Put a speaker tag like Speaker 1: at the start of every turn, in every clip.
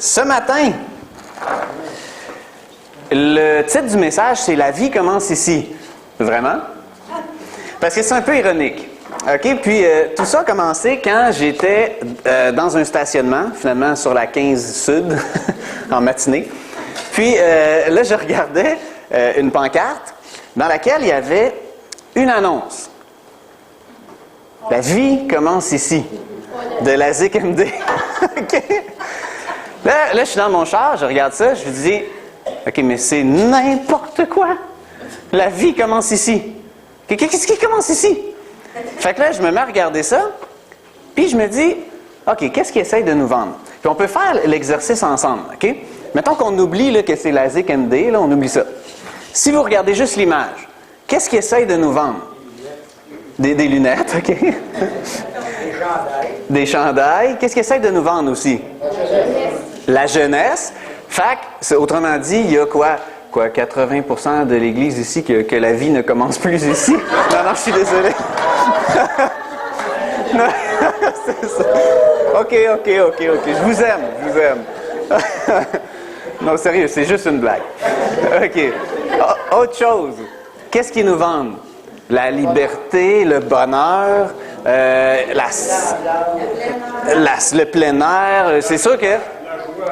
Speaker 1: Ce matin, le titre du message, c'est « La vie commence ici ». Vraiment? Parce que c'est un peu ironique. OK? Puis, tout ça a commencé quand j'étais dans un stationnement, finalement sur la 15 Sud, en matinée. Puis, là, je regardais une pancarte dans laquelle il y avait une annonce. « La vie commence ici », de la ZIC-MD. OK? Là, je suis dans mon char, je regarde ça, je me dis, OK, mais c'est n'importe quoi. La vie commence ici. Qu'est-ce qui commence ici? Fait que là, je me mets à regarder ça, puis je me dis, OK, qu'est-ce qu'ils essayent de nous vendre? Puis on peut faire l'exercice ensemble, OK? Mettons qu'on oublie là, que c'est la ZIC-MD, là, on oublie ça. Si vous regardez juste l'image, qu'est-ce qu'ils essayent de nous vendre? Des lunettes, OK? Des chandails. Qu'est-ce qu'ils essayent de nous vendre aussi? La jeunesse. Fait que, autrement dit, il y a quoi 80% de l'Église ici que la vie ne commence plus ici? Non, je suis désolé. Non, c'est ça. OK. Je vous aime. Non, sérieux, c'est juste une blague. OK. Autre chose. Qu'est-ce qu'ils nous vendent? La liberté, le bonheur, le plein air. C'est sûr que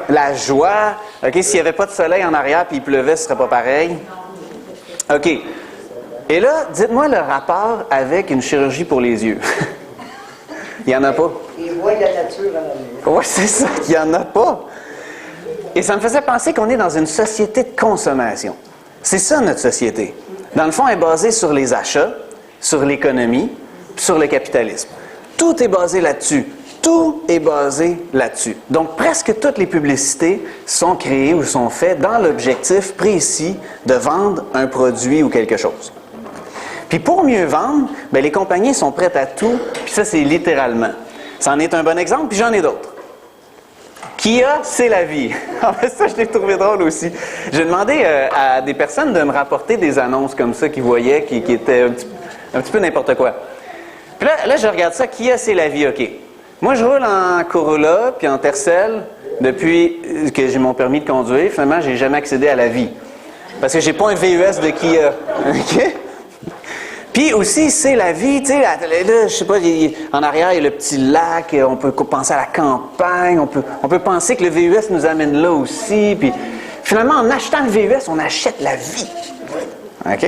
Speaker 1: la joie. OK, s'il n'y avait pas de soleil en arrière puis il pleuvait, ce ne serait pas pareil. OK. Et là, dites-moi le rapport avec une chirurgie pour les yeux. Il n'y en a pas.
Speaker 2: Ils voient la nature en arrière.
Speaker 1: Oui, c'est ça, il n'y en a pas. Et ça me faisait penser qu'on est dans une société de consommation. C'est ça, notre société. Dans le fond, elle est basée sur les achats, sur l'économie, sur le capitalisme. Tout est basé là-dessus. Tout est basé là-dessus. Donc, presque toutes les publicités sont créées ou sont faites dans l'objectif précis de vendre un produit ou quelque chose. Puis pour mieux vendre, bien, les compagnies sont prêtes à tout, puis ça, c'est littéralement. Ça en est un bon exemple, puis j'en ai d'autres. Kia, c'est la vie. Ça, je l'ai trouvé drôle aussi. J'ai demandé à des personnes de me rapporter des annonces comme ça qu'ils voyaient, qui étaient un petit peu n'importe quoi. Puis là, je regarde ça, Kia, c'est la vie, OK. Moi, je roule en Corolla, puis en Tercel, depuis que j'ai mon permis de conduire. Finalement, j'ai jamais accédé à la vie. Parce que j'ai pas un VUS de Kia. OK? Puis aussi, c'est la vie, tu sais, là, je sais pas, en arrière, il y a le petit lac, on peut penser à la campagne, on peut penser que le VUS nous amène là aussi, puis finalement, en achetant le VUS, on achète la vie. OK?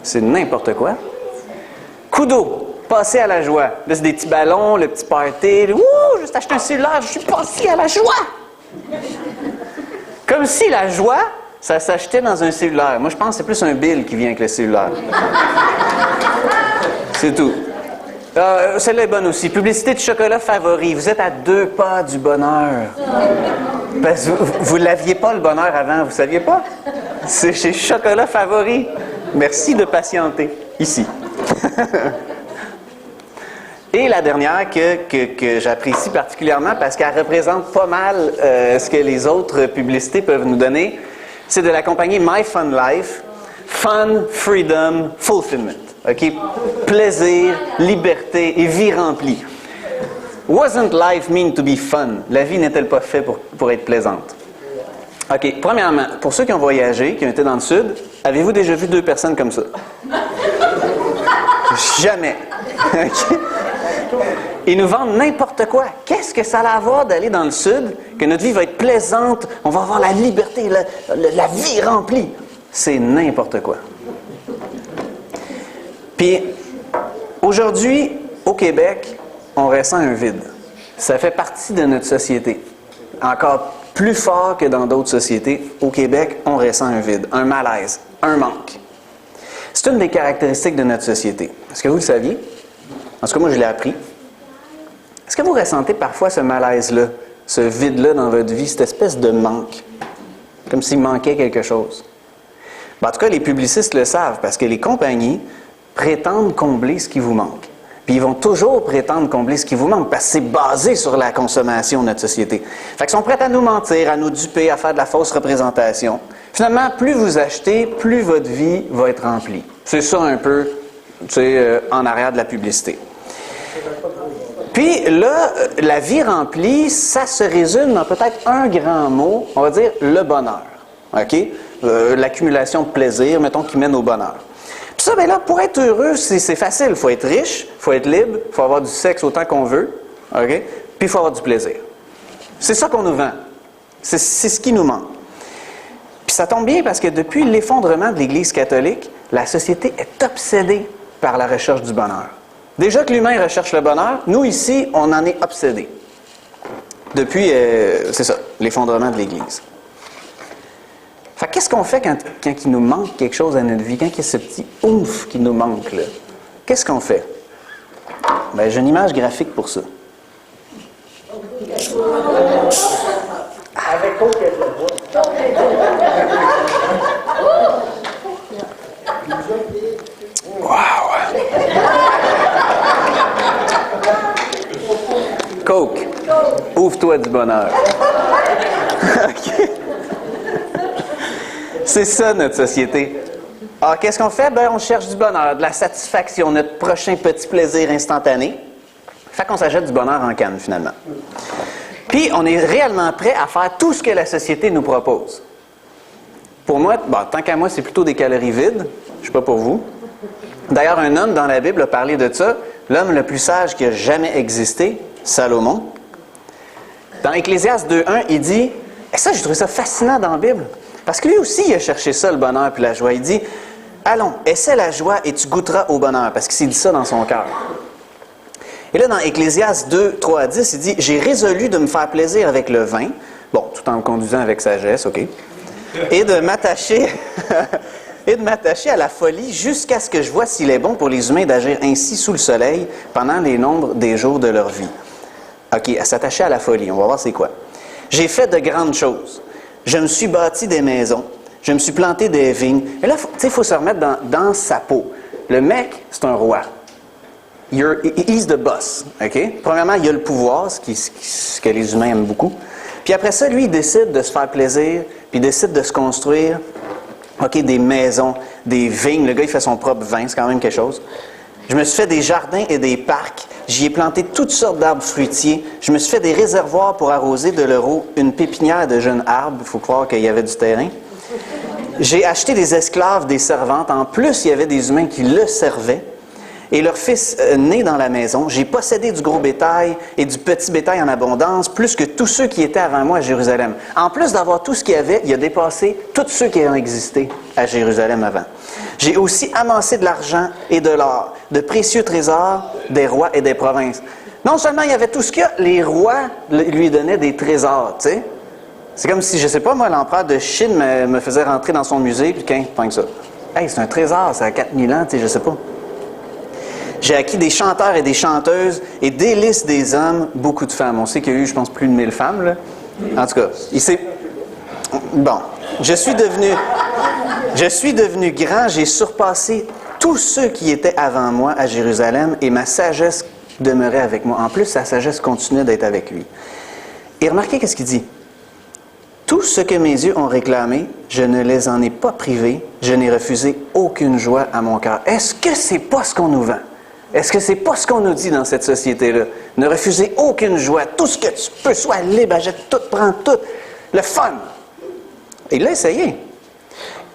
Speaker 1: C'est n'importe quoi. Coup d'eau, passer à la joie. Là, c'est des petits ballons, le petit party, ouh, juste acheté un cellulaire, je suis passé à la joie! Comme si la joie, ça s'achetait dans un cellulaire. Moi, je pense que c'est plus un bill qui vient avec le cellulaire. C'est tout. Celle-là est bonne aussi. Publicité de chocolat favori. Vous êtes à 2 pas du bonheur. Parce que vous ne l'aviez pas, le bonheur, avant. Vous ne saviez pas? C'est chez Chocolat Favori. Merci de patienter. Ici. Et la dernière que j'apprécie particulièrement parce qu'elle représente pas mal ce que les autres publicités peuvent nous donner, c'est de la compagnie My Fun Life. Fun, freedom, fulfillment. OK? Plaisir, liberté et vie remplie. Wasn't life meant to be fun? La vie n'est-elle pas faite pour être plaisante? OK. Premièrement, pour ceux qui ont voyagé, qui ont été dans le Sud, avez-vous déjà vu 2 personnes comme ça? Jamais. OK? Ils nous vendent n'importe quoi. Qu'est-ce que ça a à voir d'aller dans le Sud, que notre vie va être plaisante, on va avoir la liberté, la vie remplie? C'est n'importe quoi. Puis, aujourd'hui, au Québec, on ressent un vide. Ça fait partie de notre société. Encore plus fort que dans d'autres sociétés, au Québec, on ressent un vide, un malaise, un manque. C'est une des caractéristiques de notre société. Est-ce que vous le saviez? En tout cas, moi, je l'ai appris. Est-ce que vous ressentez parfois ce malaise-là, ce vide-là dans votre vie, cette espèce de manque? Comme s'il manquait quelque chose. En tout cas, les publicistes le savent, parce que les compagnies prétendent combler ce qui vous manque. Puis ils vont toujours prétendre combler ce qui vous manque, parce que c'est basé sur la consommation de notre société. Fait qu'ils sont prêts à nous mentir, à nous duper, à faire de la fausse représentation. Finalement, plus vous achetez, plus votre vie va être remplie. C'est ça un peu, en arrière de la publicité. Puis là, la vie remplie, ça se résume dans peut-être un grand mot, on va dire le bonheur. OK? L'accumulation de plaisir, mettons, qui mène au bonheur. Puis ça, bien là, pour être heureux, c'est facile. Il faut être riche, il faut être libre, il faut avoir du sexe autant qu'on veut. OK? Puis il faut avoir du plaisir. C'est ça qu'on nous vend. C'est ce qui nous manque. Puis ça tombe bien parce que depuis l'effondrement de l'Église catholique, la société est obsédée par la recherche du bonheur. Déjà que l'humain recherche le bonheur, nous ici, on en est obsédés. Depuis, c'est ça, l'effondrement de l'Église. Fait qu'est-ce qu'on fait quand il nous manque quelque chose à notre vie, quand il y a ce petit ouf qui nous manque là? Qu'est-ce qu'on fait? Bien, j'ai une image graphique pour ça.
Speaker 2: Avec aucun
Speaker 1: Coke, ouvre-toi du bonheur. Okay. C'est ça notre société. Alors, qu'est-ce qu'on fait? Ben, on cherche du bonheur, de la satisfaction, notre prochain petit plaisir instantané. Fait qu'on s'achète du bonheur en canne, finalement. Puis, on est réellement prêt à faire tout ce que la société nous propose. Pour moi, tant qu'à moi, c'est plutôt des calories vides. Je ne sais pas pour vous. D'ailleurs, un homme dans la Bible a parlé de ça. L'homme le plus sage qui a jamais existé, Salomon. Dans Ecclésiaste 2.1, il dit, et ça, j'ai trouvé ça fascinant dans la Bible, parce que lui aussi, il a cherché ça, le bonheur puis la joie. Il dit, allons, essaie la joie et tu goûteras au bonheur, parce qu'il s'est dit ça dans son cœur. Et là, dans Ecclésiaste 2, 3 à 10, il dit, j'ai résolu de me faire plaisir avec le vin, bon, tout en me conduisant avec sagesse, OK, et de m'attacher à la folie jusqu'à ce que je vois s'il est bon pour les humains d'agir ainsi sous le soleil pendant les nombres des jours de leur vie. OK, à s'attacher à la folie, on va voir c'est quoi. J'ai fait de grandes choses. Je me suis bâti des maisons. Je me suis planté des vignes. Et là, il faut se remettre dans sa peau. Le mec, c'est un roi. He's the boss. OK? Premièrement, il a le pouvoir, ce que les humains aiment beaucoup. Puis après ça, lui, il décide de se faire plaisir, puis il décide de se construire des maisons, des vignes. Le gars, il fait son propre vin, c'est quand même quelque chose. Je me suis fait des jardins et des parcs. J'y ai planté toutes sortes d'arbres fruitiers. Je me suis fait des réservoirs pour arroser de l'euro, une pépinière de jeunes arbres. Il faut croire qu'il y avait du terrain. J'ai acheté des esclaves, des servantes. En plus, il y avait des humains qui le servaient. Et leur fils né dans la maison. J'ai possédé du gros bétail et du petit bétail en abondance, plus que tous ceux qui étaient avant moi à Jérusalem. En plus d'avoir tout ce qu'il y avait, il a dépassé tous ceux qui ont existé à Jérusalem avant. J'ai aussi amassé de l'argent et de l'or, de précieux trésors des rois et des provinces. Non seulement il y avait tout ce qu'il y a, les rois lui donnaient des trésors, tu sais. C'est comme si, je sais pas, moi, l'empereur de Chine me faisait rentrer dans son musée, puis que ça. Hey, c'est un trésor, ça a 4000 ans, tu sais, je sais pas. J'ai acquis des chanteurs et des chanteuses et délices des hommes, beaucoup de femmes. On sait qu'il y a eu, je pense, plus de 1000 femmes, là. En tout cas, bon, je suis devenu grand, j'ai surpassé tous ceux qui étaient avant moi à Jérusalem et ma sagesse demeurait avec moi. En plus, sa sagesse continuait d'être avec lui. Et remarquez qu'est-ce qu'il dit. Tout ce que mes yeux ont réclamé, je ne les en ai pas privés, je n'ai refusé aucune joie à mon cœur. Est-ce que c'est pas ce qu'on nous vend? Est-ce que c'est pas ce qu'on nous dit dans cette société-là? Ne refusez aucune joie, tout ce que tu peux, sois libre, achète tout, prends tout, le fun. Il l'a essayé.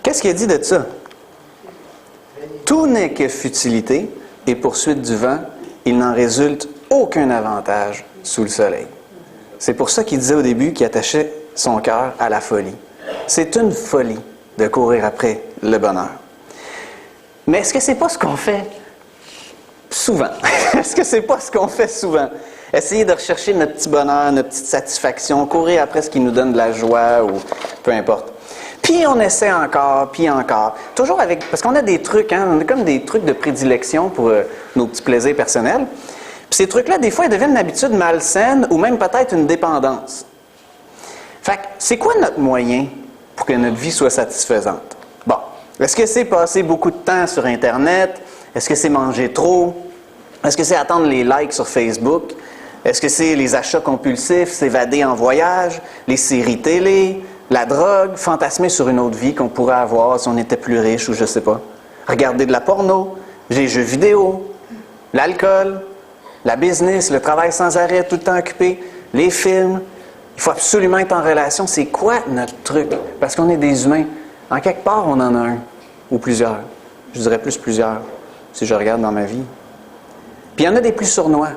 Speaker 1: Qu'est-ce qu'il a dit de ça? Tout n'est que futilité et poursuite du vent, il n'en résulte aucun avantage sous le soleil. C'est pour ça qu'il disait au début qu'il attachait son cœur à la folie. C'est une folie de courir après le bonheur. Mais est-ce que c'est pas ce qu'on fait souvent? Est-ce que c'est pas ce qu'on fait souvent? Essayer de rechercher notre petit bonheur, notre petite satisfaction, courir après ce qui nous donne de la joie ou peu importe. Puis on essaie encore, puis encore. Toujours avec... Parce qu'on a des trucs, hein? On a comme des trucs de prédilection pour nos petits plaisirs personnels. Puis ces trucs-là, des fois, ils deviennent une habitude malsaine ou même peut-être une dépendance. Fait que, c'est quoi notre moyen pour que notre vie soit satisfaisante? Bon, est-ce que c'est passer beaucoup de temps sur Internet? Est-ce que c'est manger trop? Est-ce que c'est attendre les likes sur Facebook? Est-ce que c'est les achats compulsifs, s'évader en voyage, les séries télé, la drogue, fantasmer sur une autre vie qu'on pourrait avoir si on était plus riche ou je sais pas? Regarder de la porno, les jeux vidéo, l'alcool, La business, le travail sans arrêt, tout le temps occupé, les films. Il faut absolument être en relation. C'est quoi notre truc? Parce qu'on est des humains. En quelque part, on en a un. Ou plusieurs. Je dirais plus plusieurs, si je regarde dans ma vie. Puis il y en a des plus sournois.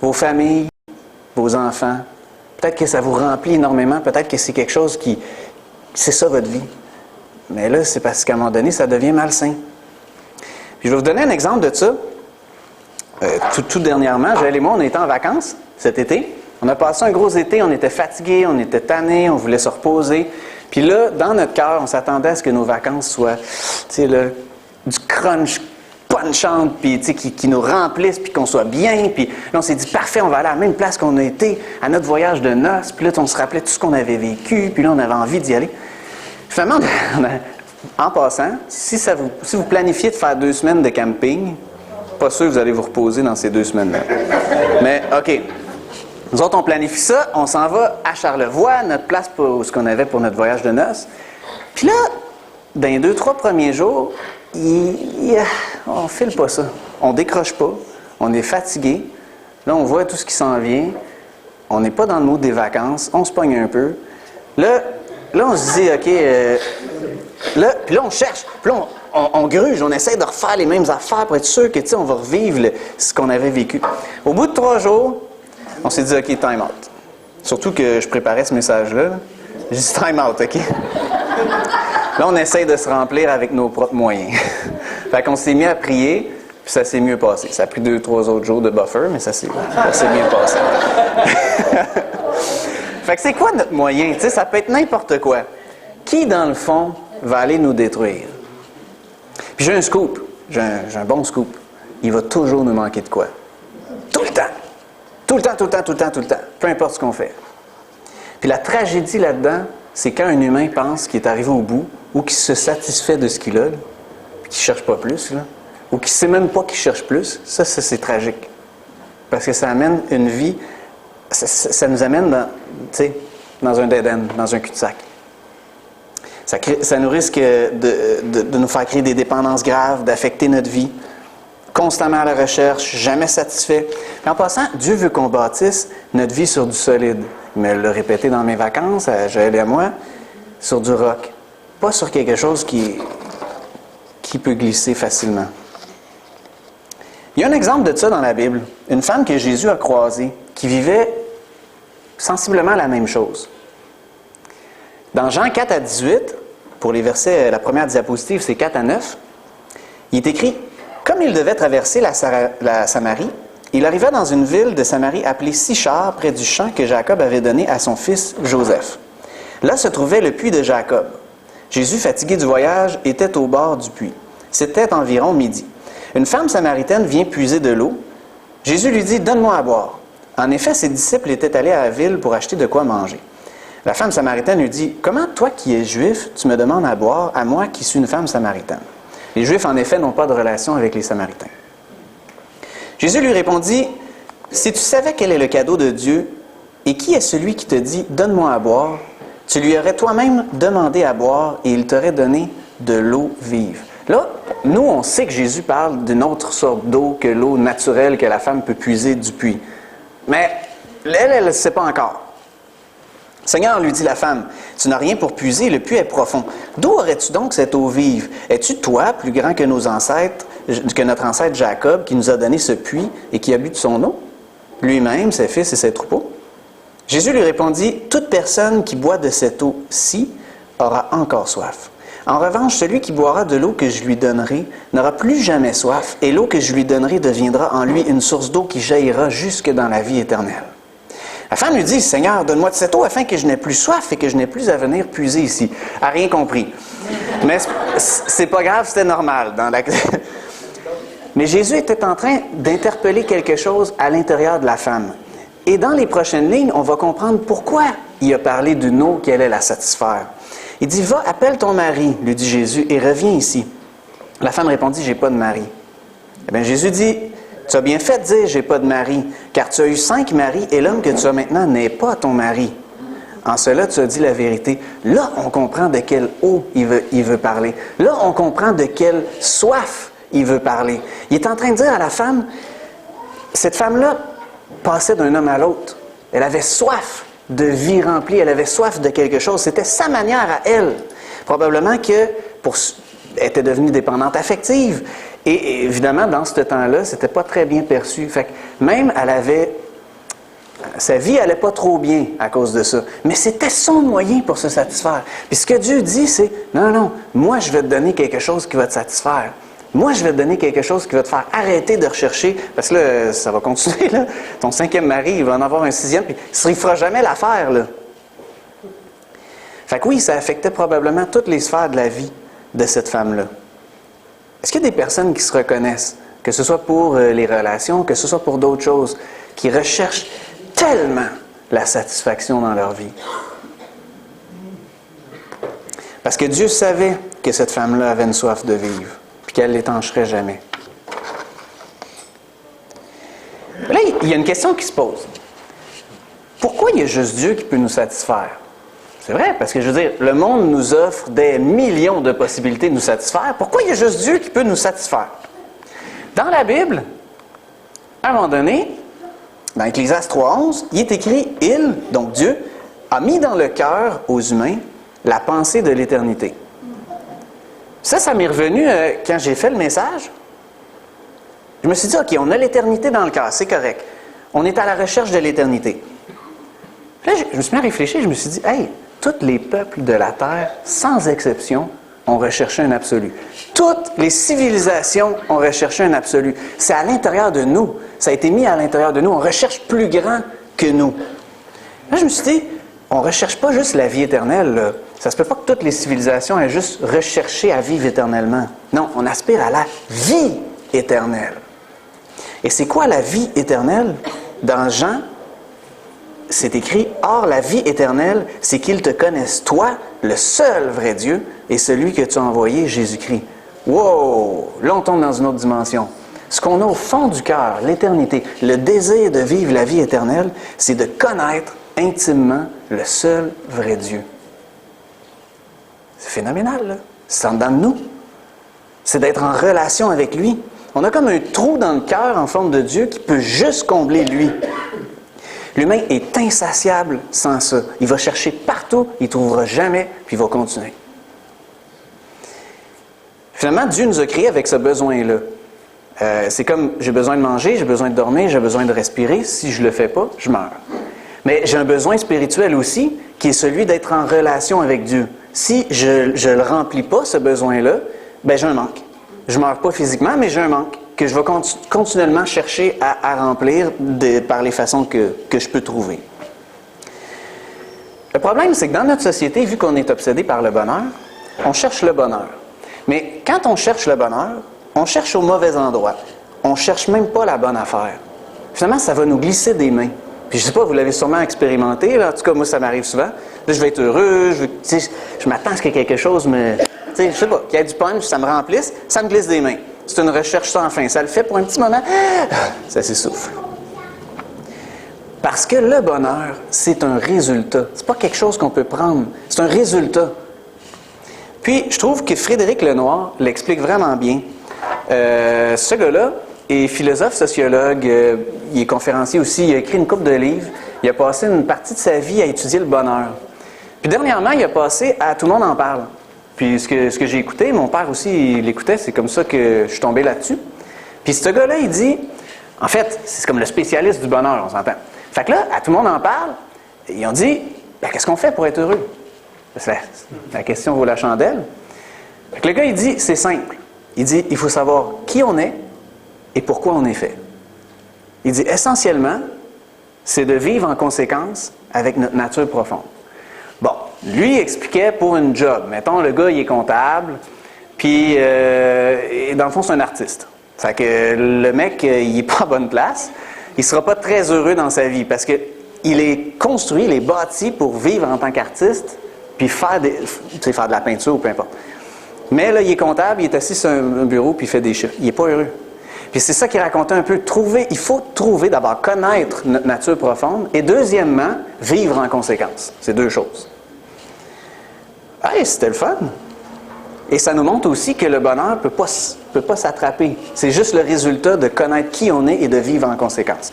Speaker 1: Vos familles, vos enfants. Peut-être que ça vous remplit énormément. Peut-être que c'est quelque chose qui... C'est ça votre vie. Mais là, c'est parce qu'à un moment donné, ça devient malsain. Puis je vais vous donner un exemple de ça. Tout dernièrement, Joël et moi, on était en vacances cet été. On a passé un gros été, on était fatigués, on était tannés, on voulait se reposer. Puis là, dans notre cœur, on s'attendait à ce que nos vacances soient, tu sais, là, du crunch punchante, puis tu sais, qui nous remplissent, puis qu'on soit bien. Puis là, on s'est dit, parfait, on va aller à la même place qu'on a été à notre voyage de noces. Puis là, on se rappelait tout ce qu'on avait vécu, puis là, on avait envie d'y aller. Finalement, en passant, si vous planifiez de faire 2 semaines de camping, pas sûr que vous allez vous reposer dans ces 2 semaines-là. Mais, OK. Nous autres, on planifie ça, on s'en va à Charlevoix, notre place pour ce qu'on avait pour notre voyage de noces. Puis là, dans les 2-3 premiers jours, on file pas ça. On décroche pas, on est fatigué. Là, on voit tout ce qui s'en vient. On n'est pas dans le mood des vacances, on se pogne un peu. Là on se dit, OK, puis là, on cherche. Puis là, on gruge, on essaie de refaire les mêmes affaires pour être sûr que, tu sais, on va revivre ce qu'on avait vécu. Au bout de 3 jours, on s'est dit, OK, time out. Surtout que je préparais ce message-là. J'ai dit, time out, OK? Là, on essaie de se remplir avec nos propres moyens. Fait qu'on s'est mis à prier, puis ça s'est mieux passé. Ça a pris 2-3 autres jours de buffer, mais ça s'est mieux passé. Fait que c'est quoi notre moyen? Tu sais, ça peut être n'importe quoi. Qui, dans le fond, va aller nous détruire? Puis j'ai un scoop. J'ai un bon scoop. Il va toujours nous manquer de quoi? Tout le temps. Tout le temps, tout le temps, tout le temps, tout le temps. Peu importe ce qu'on fait. Puis la tragédie là-dedans, c'est quand un humain pense qu'il est arrivé au bout, ou qu'il se satisfait de ce qu'il a, puis qu'il ne cherche pas plus, là, ou qu'il ne sait même pas qu'il cherche plus. Ça, c'est tragique. Parce que ça amène une vie... Ça nous amène dans un dead end, dans un cul-de-sac. Ça nous risque de nous faire créer des dépendances graves, d'affecter notre vie, constamment à la recherche, jamais satisfait. Et en passant, Dieu veut qu'on bâtisse notre vie sur du solide. Il me l'a répété dans mes vacances, à Joël et à moi, sur du roc. Pas sur quelque chose qui peut glisser facilement. Il y a un exemple de ça dans la Bible. Une femme que Jésus a croisée, qui vivait sensiblement la même chose. Dans Jean 4 à 18, pour les versets, la première diapositive, c'est 4 à 9, il est écrit « Comme il devait traverser la Samarie, il arriva dans une ville de Samarie appelée Sychar, près du champ que Jacob avait donné à son fils Joseph. Là se trouvait le puits de Jacob. Jésus, fatigué du voyage, était au bord du puits. C'était environ midi. Une femme samaritaine vient puiser de l'eau. Jésus lui dit « Donne-moi à boire. » En effet, ses disciples étaient allés à la ville pour acheter de quoi manger. La femme samaritaine lui dit « Comment, toi qui es juif, tu me demandes à boire, à moi qui suis une femme samaritaine? » Les Juifs, en effet, n'ont pas de relation avec les Samaritains. Jésus lui répondit « Si tu savais quel est le cadeau de Dieu, et qui est celui qui te dit « Donne-moi à boire », tu lui aurais toi-même demandé à boire, et il t'aurait donné de l'eau vive. » Là, nous, on sait que Jésus parle d'une autre sorte d'eau que l'eau naturelle que la femme peut puiser du puits. Mais elle ne sait pas encore. Seigneur, lui dit la femme, tu n'as rien pour puiser, le puits est profond. D'où aurais-tu donc cette eau vive? Es-tu toi plus grand que notre ancêtre Jacob, qui nous a donné ce puits et qui a bu de son eau? Lui-même, ses fils et ses troupeaux? Jésus lui répondit, toute personne qui boit de cette eau-ci aura encore soif. En revanche, celui qui boira de l'eau que je lui donnerai n'aura plus jamais soif, et l'eau que je lui donnerai deviendra en lui une source d'eau qui jaillira jusque dans la vie éternelle. La femme lui dit, Seigneur, donne-moi de cette eau afin que je n'ai plus soif et que je n'ai plus à venir puiser ici. Elle n'a rien compris. Mais c'est pas grave, c'était normal. Mais Jésus était en train d'interpeller quelque chose à l'intérieur de la femme. Et dans les prochaines lignes, on va comprendre pourquoi il a parlé d'une eau qui allait la satisfaire. Il dit, va, appelle ton mari, lui dit Jésus, et reviens ici. La femme répondit, j'ai pas de mari. Eh bien, Jésus dit, tu as bien fait de dire, j'ai pas de mari, car tu as eu 5 maris, et l'homme que tu as maintenant n'est pas ton mari. En cela, tu as dit la vérité. Là, on comprend de quelle eau il veut parler. Là, on comprend de quelle soif il veut parler. Il est en train de dire à la femme, cette femme-là passait d'un homme à l'autre. Elle avait soif de vie remplie, elle avait soif de quelque chose. C'était sa manière à elle. Probablement qu'elle était devenue dépendante affective. Et évidemment, dans ce temps-là, c'était pas très bien perçu. Fait que même sa vie allait pas trop bien à cause de ça. Mais c'était son moyen pour se satisfaire. Puis ce que Dieu dit, c'est, non, moi je vais te donner quelque chose qui va te satisfaire. Moi, je vais te donner quelque chose qui va te faire arrêter de rechercher, parce que là, ça va continuer, là. Ton 5e mari, il va en avoir un 6e, puis il ne fera jamais l'affaire, là. Fait que oui, ça affectait probablement toutes les sphères de la vie de cette femme-là. Est-ce qu'il y a des personnes qui se reconnaissent, que ce soit pour les relations, que ce soit pour d'autres choses, qui recherchent tellement la satisfaction dans leur vie? Parce que Dieu savait que cette femme-là avait une soif de vivre, puis qu'elle ne l'étancherait jamais. Là, il y a une question qui se pose. Pourquoi il y a juste Dieu qui peut nous satisfaire? C'est vrai, parce que je veux dire, le monde nous offre des millions de possibilités de nous satisfaire. Pourquoi il y a juste Dieu qui peut nous satisfaire? Dans la Bible, à un moment donné, dans Ecclésiaste 3.11, il est écrit « Il, donc Dieu, a mis dans le cœur aux humains la pensée de l'éternité. » Ça m'est revenu quand j'ai fait le message. Je me suis dit, OK, on a l'éternité dans le cœur, c'est correct. On est à la recherche de l'éternité. Là, je me suis mis à réfléchir, je me suis dit, hey, tous les peuples de la terre, sans exception, ont recherché un absolu. Toutes les civilisations ont recherché un absolu. C'est à l'intérieur de nous. Ça a été mis à l'intérieur de nous. On recherche plus grand que nous. Là, je me suis dit, on ne recherche pas juste la vie éternelle, là. Ça se peut pas que toutes les civilisations aient juste recherché à vivre éternellement. Non, on aspire à la vie éternelle. Et c'est quoi la vie éternelle? Dans Jean, c'est écrit, « Or, la vie éternelle, c'est qu'ils te connaissent, toi, le seul vrai Dieu, et celui que tu as envoyé, Jésus-Christ. » Wow! Là, on tombe dans une autre dimension. Ce qu'on a au fond du cœur, l'éternité, le désir de vivre la vie éternelle, c'est de connaître intimement le seul vrai Dieu. C'est phénoménal, là. C'est en dedans de nous. C'est d'être en relation avec lui. On a comme un trou dans le cœur en forme de Dieu qui peut juste combler lui. L'humain est insatiable sans ça. Il va chercher partout, il ne trouvera jamais, puis il va continuer. Finalement, Dieu nous a créés avec ce besoin-là. C'est comme, j'ai besoin de manger, j'ai besoin de dormir, j'ai besoin de respirer. Si je ne le fais pas, je meurs. Mais j'ai un besoin spirituel aussi, qui est celui d'être en relation avec Dieu. Si je ne le remplis pas, ce besoin-là, ben j'ai un manque. Je ne meurs pas physiquement, mais j'ai un manque que je vais continuellement chercher à remplir par les façons que je peux trouver. Le problème, c'est que dans notre société, vu qu'on est obsédé par le bonheur, on cherche le bonheur. Mais quand on cherche le bonheur, on cherche au mauvais endroit. On ne cherche même pas la bonne affaire. Finalement, ça va nous glisser des mains. Puis je ne sais pas, vous l'avez sûrement expérimenté, là. En tout cas, moi, ça m'arrive souvent. Là, je vais être heureux, je m'attends à ce que quelque chose me... Je sais pas, qu'il y ait du punch, ça me remplisse, ça me glisse des mains. C'est une recherche sans fin. Ça le fait pour un petit moment, ça s'essouffle. Parce que le bonheur, c'est un résultat. C'est pas quelque chose qu'on peut prendre. C'est un résultat. Puis, je trouve que Frédéric Lenoir l'explique vraiment bien. Ce gars-là est philosophe, sociologue, il est conférencier aussi, il a écrit une couple de livres. Il a passé une partie de sa vie à étudier le bonheur. Puis dernièrement, il a passé à Tout le monde en parle. Puis ce que j'ai écouté, mon père aussi, il l'écoutait, c'est comme ça que je suis tombé là-dessus. Puis ce gars-là, il dit, en fait, c'est comme le spécialiste du bonheur, on s'entend. Fait que là, à Tout le monde en parle, ils ont dit, ben, qu'est-ce qu'on fait pour être heureux? La question vaut la chandelle. Fait que le gars, il dit, c'est simple. Il dit, il faut savoir qui on est et pourquoi on est fait. Il dit, essentiellement, c'est de vivre en conséquence avec notre nature profonde. Bon, lui, il expliquait pour une job. Mettons, le gars, il est comptable, puis, dans le fond, c'est un artiste. Fait que le mec, il n'est pas à bonne place. Il ne sera pas très heureux dans sa vie parce qu'il est construit, il est bâti pour vivre en tant qu'artiste, puis faire de la peinture ou peu importe. Mais là, il est comptable, il est assis sur un bureau, puis il fait des chiffres. Il n'est pas heureux. Puis c'est ça qu'il racontait un peu. Il faut trouver, d'abord, connaître notre nature profonde, et deuxièmement, vivre en conséquence. C'est deux choses. Hey, c'était le fun! Et ça nous montre aussi que le bonheur ne peut pas s'attraper. C'est juste le résultat de connaître qui on est et de vivre en conséquence.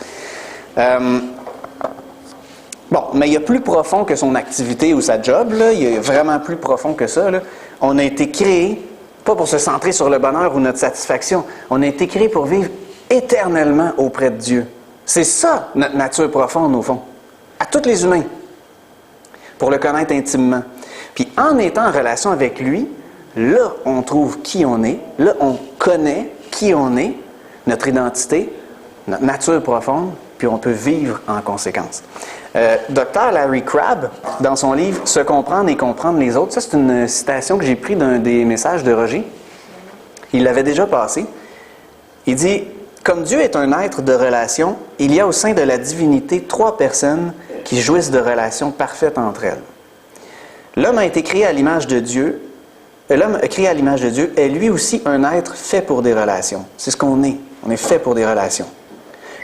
Speaker 1: Bon, mais il y a plus profond que son activité ou sa job, là. Il y a vraiment plus profond que ça, là. On a été créé, pas pour se centrer sur le bonheur ou notre satisfaction, on a été créé pour vivre éternellement auprès de Dieu. C'est ça, notre nature profonde, au fond. À tous les humains. Pour le connaître intimement. Puis en étant en relation avec lui, là, on trouve qui on est. Là, on connaît qui on est, notre identité, notre nature profonde, puis on peut vivre en conséquence. Dr. Larry Crabb, dans son livre « Se comprendre et comprendre les autres », ça c'est une citation que j'ai prise d'un des messages de Roger. Il l'avait déjà passé. Il dit « Comme Dieu est un être de relation, il y a au sein de la divinité 3 personnes qui jouissent de relations parfaites entre elles. L'homme a été créé à l'image de Dieu. L'homme créé à l'image de Dieu est lui aussi un être fait pour des relations. C'est ce qu'on est. On est fait pour des relations.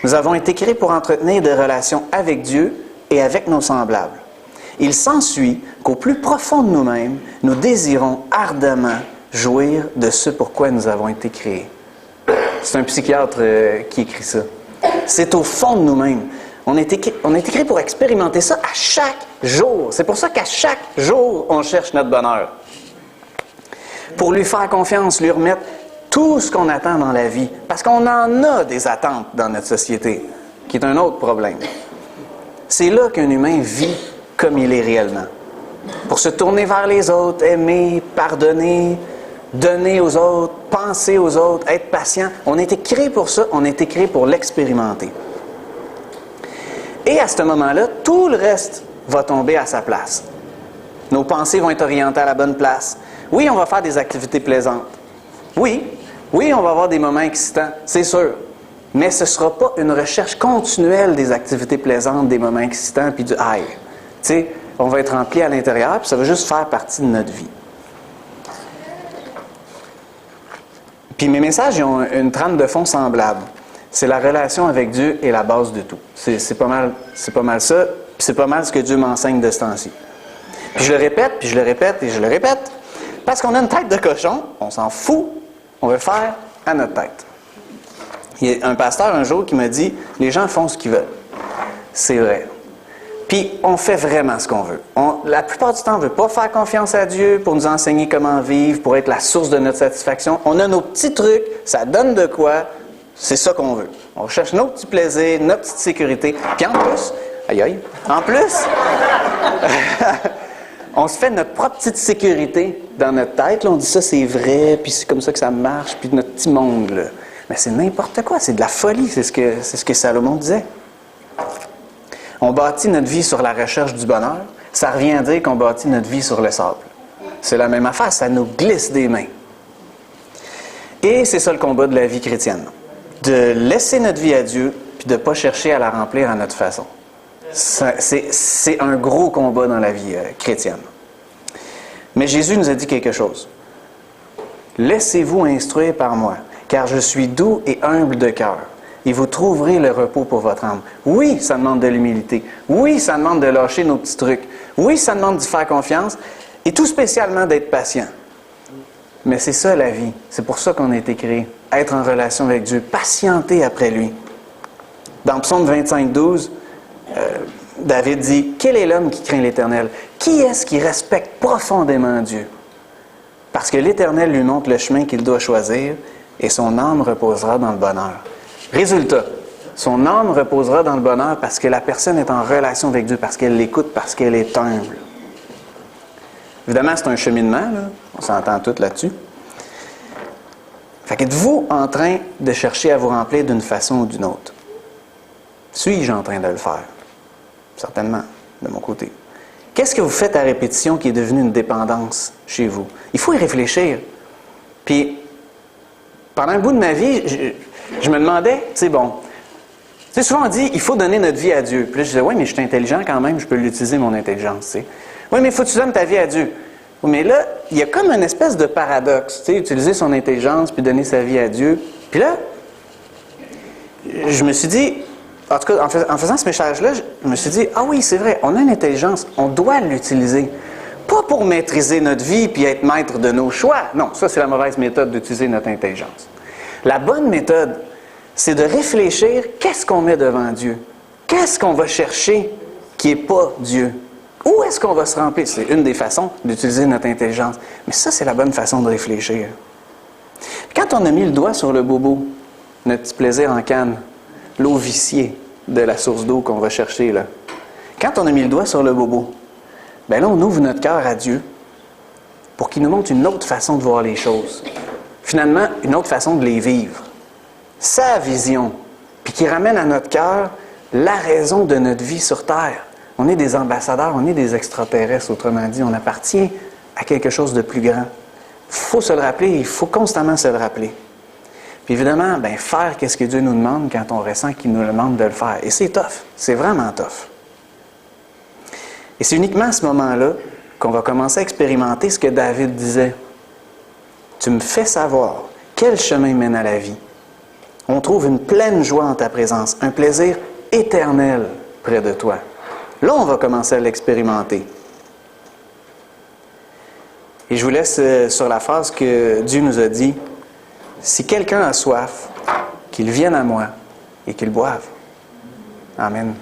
Speaker 1: Nous avons été créés pour entretenir des relations avec Dieu et avec nos semblables. Il s'ensuit qu'au plus profond de nous-mêmes, nous désirons ardemment jouir de ce pourquoi nous avons été créés. C'est un psychiatre qui écrit ça. C'est au fond de nous-mêmes. On a été créés pour expérimenter ça à chaque jour. C'est pour ça qu'à chaque jour, on cherche notre bonheur. Pour lui faire confiance, lui remettre tout ce qu'on attend dans la vie. Parce qu'on en a des attentes dans notre société, qui est un autre problème. C'est là qu'un humain vit comme il est réellement. Pour se tourner vers les autres, aimer, pardonner, donner aux autres, penser aux autres, être patient. On a été créé pour ça, on a été créé pour l'expérimenter. Et à ce moment-là, tout le reste va tomber à sa place. Nos pensées vont être orientées à la bonne place. Oui, on va faire des activités plaisantes. Oui, on va avoir des moments excitants, c'est sûr. Mais ce ne sera pas une recherche continuelle des activités plaisantes, des moments excitants, puis du « high ». Tu sais, on va être rempli à l'intérieur, puis ça va juste faire partie de notre vie. Puis mes messages, ils ont une trame de fond semblable. C'est la relation avec Dieu est la base de tout. C'est pas mal ça, puis c'est pas mal ce que Dieu m'enseigne de ce temps-ci. Puis je le répète, puis je le répète, et je le répète, parce qu'on a une tête de cochon, on s'en fout, on veut faire à notre tête. Il y a un pasteur un jour qui m'a dit « Les gens font ce qu'ils veulent. » C'est vrai. Puis on fait vraiment ce qu'on veut. La plupart du temps, on ne veut pas faire confiance à Dieu pour nous enseigner comment vivre, pour être la source de notre satisfaction. On a nos petits trucs, ça donne de quoi, c'est ça qu'on veut. On cherche nos petits plaisirs, notre petite sécurité. Puis en plus, en plus, on se fait notre propre petite sécurité dans notre tête. Là, on dit ça, c'est vrai, puis c'est comme ça que ça marche, puis notre petit monde, là. Mais c'est n'importe quoi, c'est de la folie, c'est ce que Salomon disait. On bâtit notre vie sur la recherche du bonheur, ça revient à dire qu'on bâtit notre vie sur le sable. C'est la même affaire, ça nous glisse des mains. Et c'est ça le combat de la vie chrétienne. De laisser notre vie à Dieu, puis de ne pas chercher à la remplir à notre façon. C'est un gros combat dans la vie chrétienne. Mais Jésus nous a dit quelque chose. « Laissez-vous instruire par moi, car je suis doux et humble de cœur, et vous trouverez le repos pour votre âme. » Oui, ça demande de l'humilité. Oui, ça demande de lâcher nos petits trucs. Oui, ça demande d'y faire confiance, et tout spécialement d'être patient. Mais c'est ça la vie. C'est pour ça qu'on a été créé. Être en relation avec Dieu, patienter après lui. Dans Psaume 25, 12, David dit « Quel est l'homme qui craint l'Éternel? Qui est-ce qui respecte profondément Dieu? Parce que l'Éternel lui montre le chemin qu'il doit choisir et son âme reposera dans le bonheur. » Résultat, son âme reposera dans le bonheur parce que la personne est en relation avec Dieu, parce qu'elle l'écoute, parce qu'elle est humble. Évidemment, c'est un cheminement, là. On s'entend tous là-dessus. Fait qu'êtes-vous en train de chercher à vous remplir d'une façon ou d'une autre? Suis-je en train de le faire? Certainement, de mon côté. Qu'est-ce que vous faites à répétition qui est devenu une dépendance chez vous? Il faut y réfléchir. Puis, pendant un bout de ma vie, je me demandais, tu sais, bon, tu sais, souvent on dit, il faut donner notre vie à Dieu. Puis là, je disais, oui, mais je suis intelligent quand même, je peux l'utiliser, mon intelligence, tu sais. Oui, mais il faut que tu donnes ta vie à Dieu. Mais là, il y a comme une espèce de paradoxe, tu sais, utiliser son intelligence puis donner sa vie à Dieu. Puis là, je me suis dit, en tout cas, en faisant ce message-là, je me suis dit, ah oui, c'est vrai, on a une intelligence, on doit l'utiliser Pas pour maîtriser notre vie puis être maître de nos choix. Non, ça, c'est la mauvaise méthode d'utiliser notre intelligence. La bonne méthode, c'est de réfléchir qu'est-ce qu'on met devant Dieu. Qu'est-ce qu'on va chercher qui n'est pas Dieu? Où est-ce qu'on va se remplir? C'est une des façons d'utiliser notre intelligence. Mais ça, c'est la bonne façon de réfléchir. Quand on a mis le doigt sur le bobo, notre petit plaisir en canne, l'eau viciée de la source d'eau qu'on va chercher, là. Quand on a mis le doigt sur le bobo, bien là, on ouvre notre cœur à Dieu pour qu'il nous montre une autre façon de voir les choses. Finalement, une autre façon de les vivre. Sa vision, puis qui ramène à notre cœur la raison de notre vie sur Terre. On est des ambassadeurs, on est des extraterrestres, autrement dit. On appartient à quelque chose de plus grand. Il faut se le rappeler, il faut constamment se le rappeler. Puis évidemment, bien, faire ce que Dieu nous demande quand on ressent qu'il nous demande de le faire. Et c'est tough, c'est vraiment tough. Et c'est uniquement à ce moment-là qu'on va commencer à expérimenter ce que David disait. Tu me fais savoir quel chemin mène à la vie. On trouve une pleine joie en ta présence, un plaisir éternel près de toi. Là, on va commencer à l'expérimenter. Et je vous laisse sur la phrase que Dieu nous a dit. Si quelqu'un a soif, qu'il vienne à moi et qu'il boive. Amen.